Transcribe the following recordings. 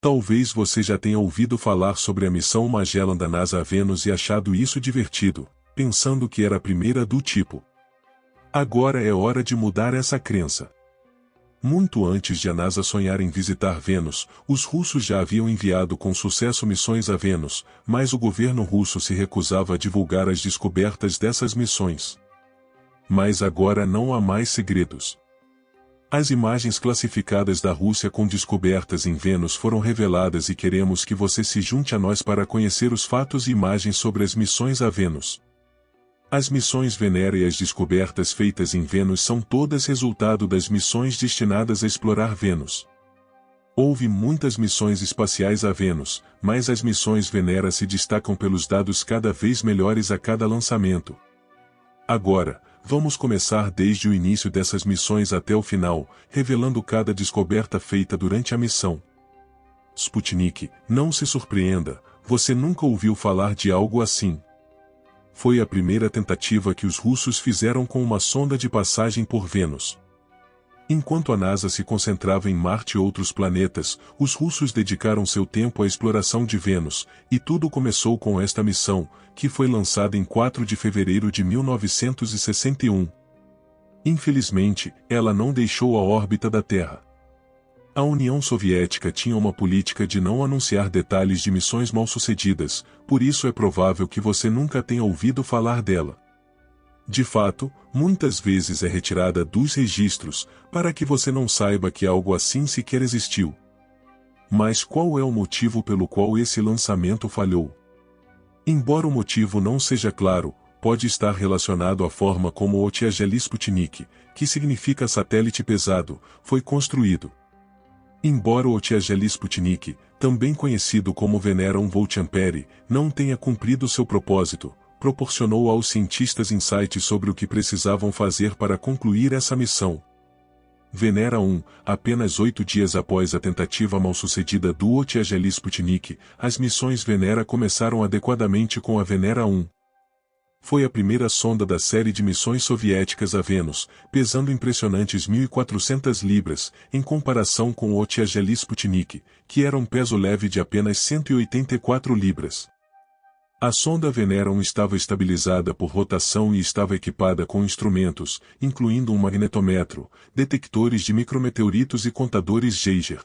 Talvez você já tenha ouvido falar sobre a missão Magellan da NASA a Vênus e achado isso divertido, pensando que era a primeira do tipo. Agora é hora de mudar essa crença. Muito antes de a NASA sonhar em visitar Vênus, os russos já haviam enviado com sucesso missões a Vênus, mas o governo russo se recusava a divulgar as descobertas dessas missões. Mas agora não há mais segredos. As imagens classificadas da Rússia com descobertas em Vênus foram reveladas e queremos que você se junte a nós para conhecer os fatos e imagens sobre as missões a Vênus. As missões Venera e as descobertas feitas em Vênus são todas resultado das missões destinadas a explorar Vênus. Houve muitas missões espaciais a Vênus, mas as missões Venera se destacam pelos dados cada vez melhores a cada lançamento. Agora, vamos começar desde o início dessas missões até o final, revelando cada descoberta feita durante a missão. Sputnik, não se surpreenda, você nunca ouviu falar de algo assim. Foi a primeira tentativa que os russos fizeram com uma sonda de passagem por Vênus. Enquanto a NASA se concentrava em Marte e outros planetas, os russos dedicaram seu tempo à exploração de Vênus, e tudo começou com esta missão, que foi lançada em 4 de fevereiro de 1961. Infelizmente, ela não deixou a órbita da Terra. A União Soviética tinha uma política de não anunciar detalhes de missões mal-sucedidas, por isso é provável que você nunca tenha ouvido falar dela. De fato, muitas vezes é retirada dos registros, para que você não saiba que algo assim sequer existiu. Mas qual é o motivo pelo qual esse lançamento falhou? Embora o motivo não seja claro, pode estar relacionado à forma como o Tyagelý Sputnik, que significa satélite pesado, foi construído. Embora o Tyagelý Sputnik, também conhecido como Venera 1 Volchampere, não tenha cumprido seu propósito, proporcionou aos cientistas insights sobre o que precisavam fazer para concluir essa missão. Venera 1, apenas 8 dias após a tentativa mal-sucedida do Tyagelý Sputnik, as missões Venera começaram adequadamente com a Venera 1. Foi a primeira sonda da série de missões soviéticas a Vênus, pesando impressionantes 1.400 libras, em comparação com o Tyagelý Sputnik, que era um peso leve de apenas 184 libras. A sonda Venera 1 estava estabilizada por rotação e estava equipada com instrumentos, incluindo um magnetômetro, detectores de micrometeoritos e contadores Geiger.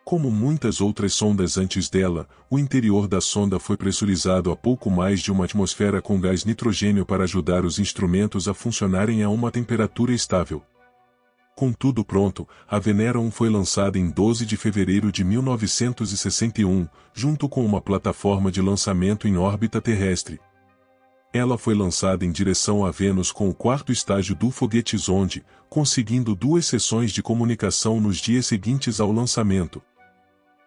Como muitas outras sondas antes dela, o interior da sonda foi pressurizado a pouco mais de uma atmosfera com gás nitrogênio para ajudar os instrumentos a funcionarem a uma temperatura estável. Com tudo pronto, a Venera 1 foi lançada em 12 de fevereiro de 1961, junto com uma plataforma de lançamento em órbita terrestre. Ela foi lançada em direção a Vênus com o 4º estágio do foguete Sonde, conseguindo 2 sessões de comunicação nos dias seguintes ao lançamento.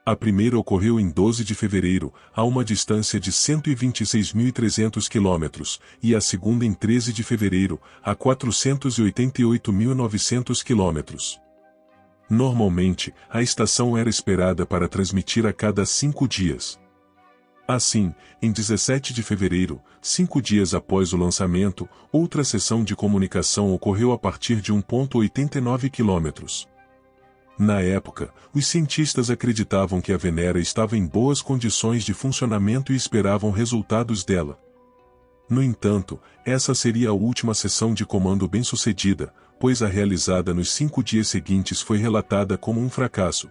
A primeira ocorreu em 12 de fevereiro, a uma distância de 126.300 km, e a segunda em 13 de fevereiro, a 488.900 km. Normalmente, a estação era esperada para transmitir a cada 5 dias. Assim, em 17 de fevereiro, 5 dias após o lançamento, outra sessão de comunicação ocorreu a partir de 1,89 km. Na época, os cientistas acreditavam que a Venera estava em boas condições de funcionamento e esperavam resultados dela. No entanto, essa seria a última sessão de comando bem-sucedida, pois a realizada nos 5 dias seguintes foi relatada como um fracasso.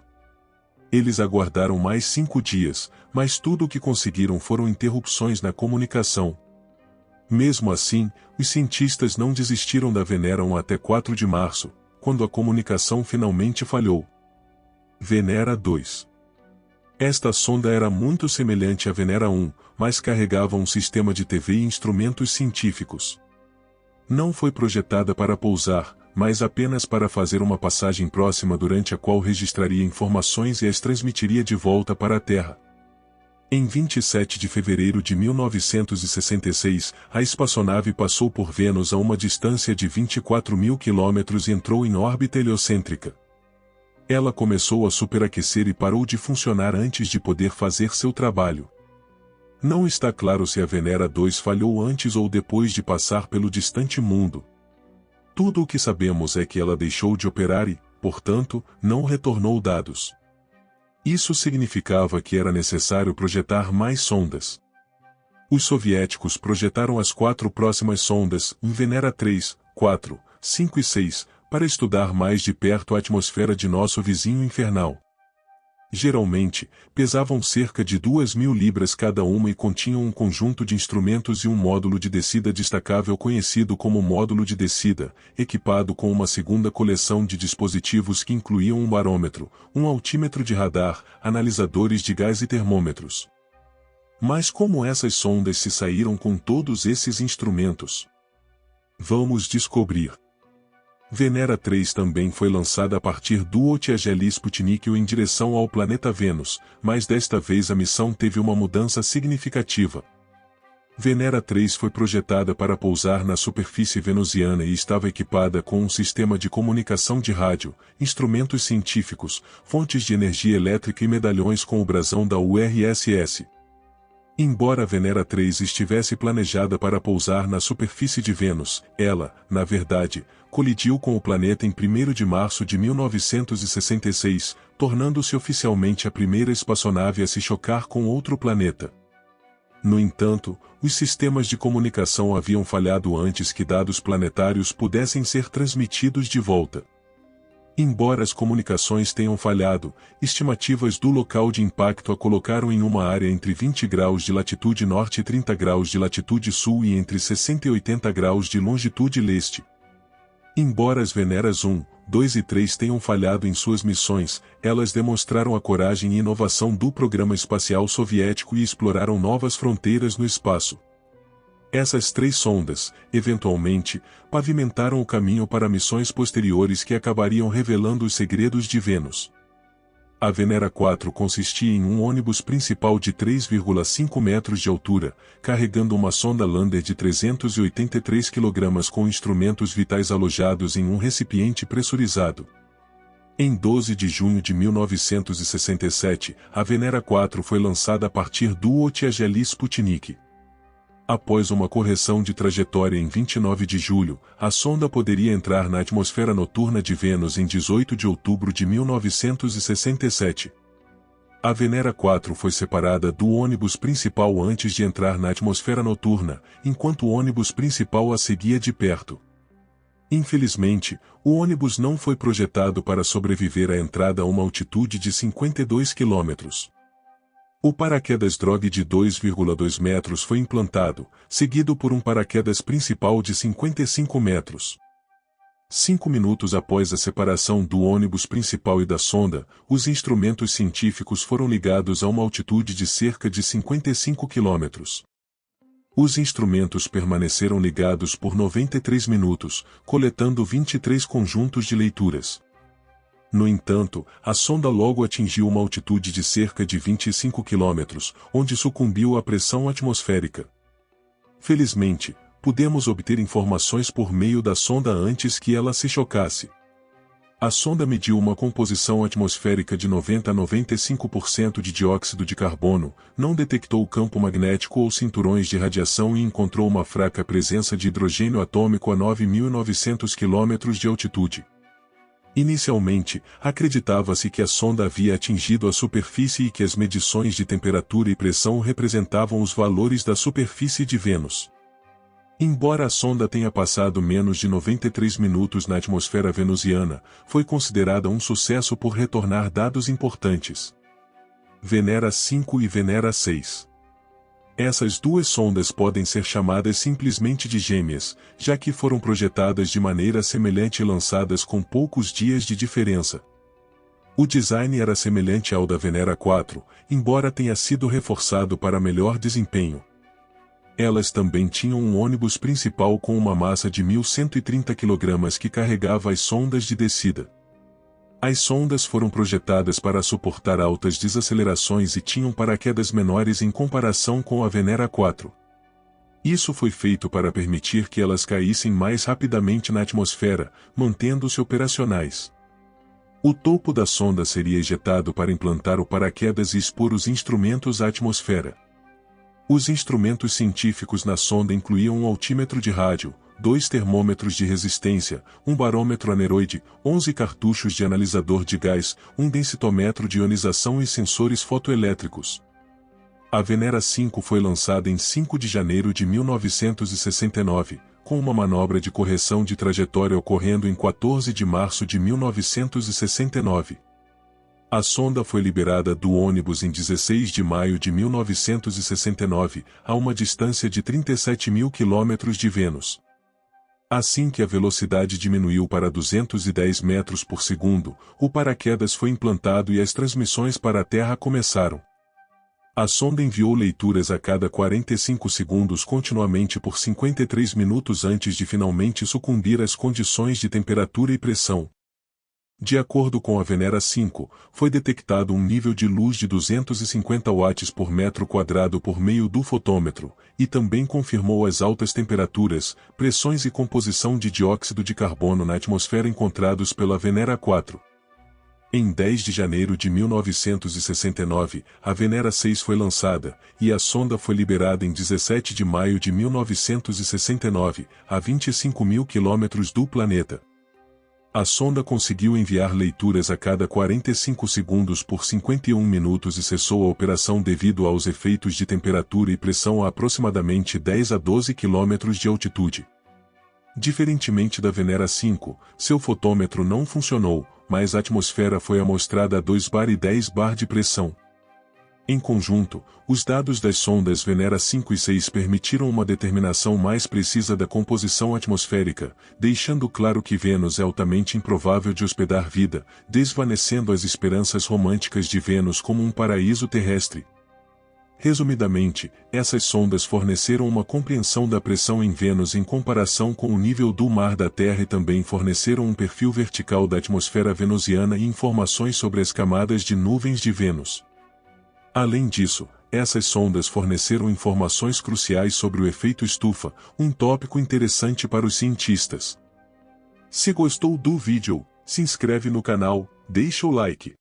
Eles aguardaram mais 5 dias, mas tudo o que conseguiram foram interrupções na comunicação. Mesmo assim, os cientistas não desistiram da Venera 1 até 4 de março, quando a comunicação finalmente falhou. Venera 2. Esta sonda era muito semelhante à Venera 1, mas carregava um sistema de TV e instrumentos científicos. Não foi projetada para pousar, mas apenas para fazer uma passagem próxima durante a qual registraria informações e as transmitiria de volta para a Terra. Em 27 de fevereiro de 1966, a espaçonave passou por Vênus a uma distância de 24.000 km e entrou em órbita heliocêntrica. Ela começou a superaquecer e parou de funcionar antes de poder fazer seu trabalho. Não está claro se a Venera 2 falhou antes ou depois de passar pelo distante mundo. Tudo o que sabemos é que ela deixou de operar e, portanto, não retornou dados. Isso significava que era necessário projetar mais sondas. Os soviéticos projetaram as 4 próximas sondas, Venera 3, 4, 5 e 6, para estudar mais de perto a atmosfera de nosso vizinho infernal. Geralmente, pesavam cerca de 2.000 libras cada uma e continham um conjunto de instrumentos e um módulo de descida destacável conhecido como módulo de descida, equipado com uma segunda coleção de dispositivos que incluíam um barômetro, um altímetro de radar, analisadores de gás e termômetros. Mas como essas sondas se saíram com todos esses instrumentos? Vamos descobrir. Venera 3 também foi lançada a partir do Voyager Sputnik em direção ao planeta Vênus, mas desta vez a missão teve uma mudança significativa. Venera 3 foi projetada para pousar na superfície venusiana e estava equipada com um sistema de comunicação de rádio, instrumentos científicos, fontes de energia elétrica e medalhões com o brasão da URSS. Embora Venera 3 estivesse planejada para pousar na superfície de Vênus, ela, na verdade, colidiu com o planeta em 1º de março de 1966, tornando-se oficialmente a primeira espaçonave a se chocar com outro planeta. No entanto, os sistemas de comunicação haviam falhado antes que dados planetários pudessem ser transmitidos de volta. Embora as comunicações tenham falhado, estimativas do local de impacto a colocaram em uma área entre 20 graus de latitude norte e 30 graus de latitude sul e entre 60 e 80 graus de longitude leste. Embora as Veneras 1, 2 e 3 tenham falhado em suas missões, elas demonstraram a coragem e inovação do programa espacial soviético e exploraram novas fronteiras no espaço. Essas 3 sondas, eventualmente, pavimentaram o caminho para missões posteriores que acabariam revelando os segredos de Vênus. A Venera 4 consistia em um ônibus principal de 3,5 metros de altura, carregando uma sonda lander de 383 kg com instrumentos vitais alojados em um recipiente pressurizado. Em 12 de junho de 1967, a Venera 4 foi lançada a partir do Voyager Sputnik. Após uma correção de trajetória em 29 de julho, a sonda poderia entrar na atmosfera noturna de Vênus em 18 de outubro de 1967. A Venera 4 foi separada do ônibus principal antes de entrar na atmosfera noturna, enquanto o ônibus principal a seguia de perto. Infelizmente, o ônibus não foi projetado para sobreviver à entrada a uma altitude de 52 km. O paraquedas drogue de 2,2 metros foi implantado, seguido por um paraquedas principal de 55 metros. 5 minutos após a separação do ônibus principal e da sonda, os instrumentos científicos foram ligados a uma altitude de cerca de 55 km. Os instrumentos permaneceram ligados por 93 minutos, coletando 23 conjuntos de leituras. No entanto, a sonda logo atingiu uma altitude de cerca de 25 km, onde sucumbiu à pressão atmosférica. Felizmente, pudemos obter informações por meio da sonda antes que ela se chocasse. A sonda mediu uma composição atmosférica de 90 a 95% de dióxido de carbono, não detectou campo magnético ou cinturões de radiação e encontrou uma fraca presença de hidrogênio atômico a 9.900 km de altitude. Inicialmente, acreditava-se que a sonda havia atingido a superfície e que as medições de temperatura e pressão representavam os valores da superfície de Vênus. Embora a sonda tenha passado menos de 93 minutos na atmosfera venusiana, foi considerada um sucesso por retornar dados importantes. Venera 5 e Venera 6. Essas 2 sondas podem ser chamadas simplesmente de gêmeas, já que foram projetadas de maneira semelhante e lançadas com poucos dias de diferença. O design era semelhante ao da Venera 4, embora tenha sido reforçado para melhor desempenho. Elas também tinham um ônibus principal com uma massa de 1.130 kg que carregava as sondas de descida. As sondas foram projetadas para suportar altas desacelerações e tinham paraquedas menores em comparação com a Venera 4. Isso foi feito para permitir que elas caíssem mais rapidamente na atmosfera, mantendo-se operacionais. O topo da sonda seria ejetado para implantar o paraquedas e expor os instrumentos à atmosfera. Os instrumentos científicos na sonda incluíam um altímetro de rádio, 2 termômetros de resistência, um barômetro aneroide, 11 cartuchos de analisador de gás, um densitómetro de ionização e sensores fotoelétricos. A Venera 5 foi lançada em 5 de janeiro de 1969, com uma manobra de correção de trajetória ocorrendo em 14 de março de 1969. A sonda foi liberada do ônibus em 16 de maio de 1969, a uma distância de 37 mil quilômetros de Vênus. Assim que a velocidade diminuiu para 210 metros por segundo, o paraquedas foi implantado e as transmissões para a Terra começaram. A sonda enviou leituras a cada 45 segundos continuamente por 53 minutos antes de finalmente sucumbir às condições de temperatura e pressão. De acordo com a Venera 5, foi detectado um nível de luz de 250 watts por metro quadrado por meio do fotômetro, e também confirmou as altas temperaturas, pressões e composição de dióxido de carbono na atmosfera encontrados pela Venera 4. Em 10 de janeiro de 1969, a Venera 6 foi lançada, e a sonda foi liberada em 17 de maio de 1969, a 25 mil quilômetros do planeta. A sonda conseguiu enviar leituras a cada 45 segundos por 51 minutos e cessou a operação devido aos efeitos de temperatura e pressão a aproximadamente 10 a 12 quilômetros de altitude. Diferentemente da Venera 5, seu fotômetro não funcionou, mas a atmosfera foi amostrada a 2 bar e 10 bar de pressão. Em conjunto, os dados das sondas Venera 5 e 6 permitiram uma determinação mais precisa da composição atmosférica, deixando claro que Vênus é altamente improvável de hospedar vida, desvanecendo as esperanças românticas de Vênus como um paraíso terrestre. Resumidamente, essas sondas forneceram uma compreensão da pressão em Vênus em comparação com o nível do mar da Terra e também forneceram um perfil vertical da atmosfera venusiana e informações sobre as camadas de nuvens de Vênus. Além disso, essas sondas forneceram informações cruciais sobre o efeito estufa, um tópico interessante para os cientistas. Se gostou do vídeo, se inscreve no canal, deixa o like.